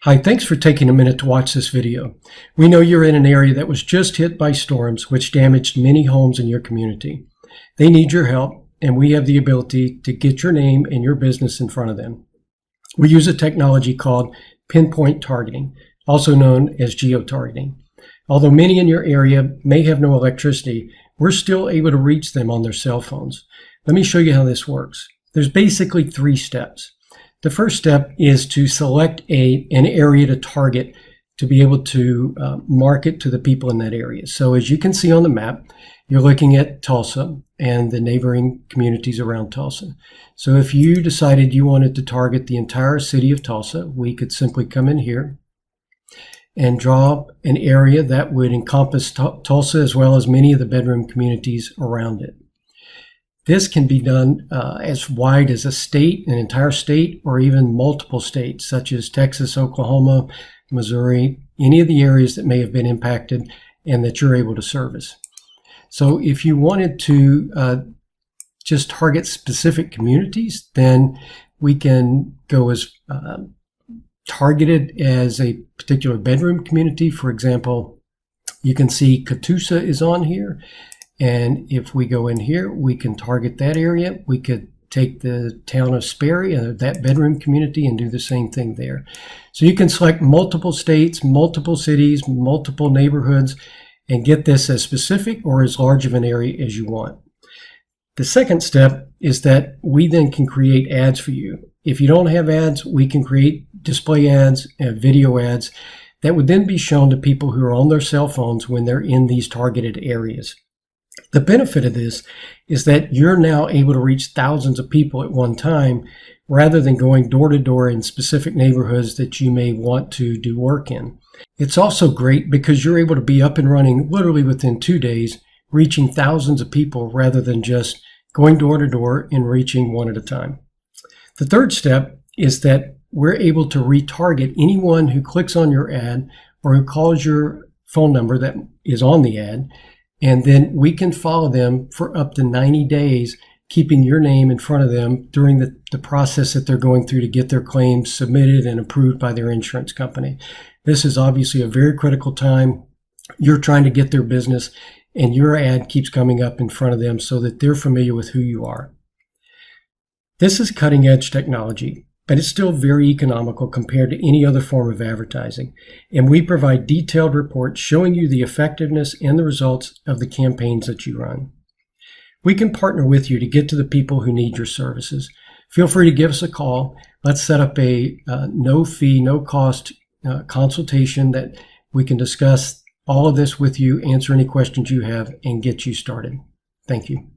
Hi, thanks for taking a minute to watch this video. We know you're in an area that was just hit by storms which damaged many homes in your community. They need your help, and we have the ability to get your name and your business in front of them. We use a technology called Pinpoint targeting, also known as GeoTargeting. Although many in your area may have no electricity, we're still able to reach them on their cell phones. Let me show you how this works. There's basically 3 steps. The first step is to select an area to target to be able to market to the people in that area. So as you can see on the map, you're looking at Tulsa and the neighboring communities around Tulsa. So if you decided you wanted to target the entire city of Tulsa, we could simply come in here and draw an area that would encompass Tulsa as well as many of the bedroom communities around it. This can be done as wide as a state, an entire state, or even multiple states, such as Texas, Oklahoma, Missouri, any of the areas that may have been impacted and that you're able to service. So if you wanted to just target specific communities, then we can go as targeted as a particular bedroom community. For example, you can see Catoosa is on here. And if we go in here, we can target that area. We could take the town of Sperry, that bedroom community, and do the same thing there. So you can select multiple states, multiple cities, multiple neighborhoods, and get this as specific or as large of an area as you want. The second step is that we then can create ads for you. If you don't have ads, we can create display ads and video ads that would then be shown to people who are on their cell phones when they're in these targeted areas. The benefit of this is that you're now able to reach thousands of people at one time rather than going door to door in specific neighborhoods that you may want to do work in. It's also great because you're able to be up and running literally within 2 days, reaching thousands of people rather than just going door to door and reaching one at a time. The third step is that we're able to retarget anyone who clicks on your ad or who calls your phone number that is on the ad. And then we can follow them for up to 90 days, keeping your name in front of them during the process that they're going through to get their claims submitted and approved by their insurance company. This is obviously a very critical time. You're trying to get their business, and your ad keeps coming up in front of them so that they're familiar with who you are. This is cutting-edge technology, but it's still very economical compared to any other form of advertising. And we provide detailed reports showing you the effectiveness and the results of the campaigns that you run. We can partner with you to get to the people who need your services. Feel free to give us a call. Let's set up a no fee, no cost consultation that we can discuss all of this with you, answer any questions you have, and get you started. Thank you.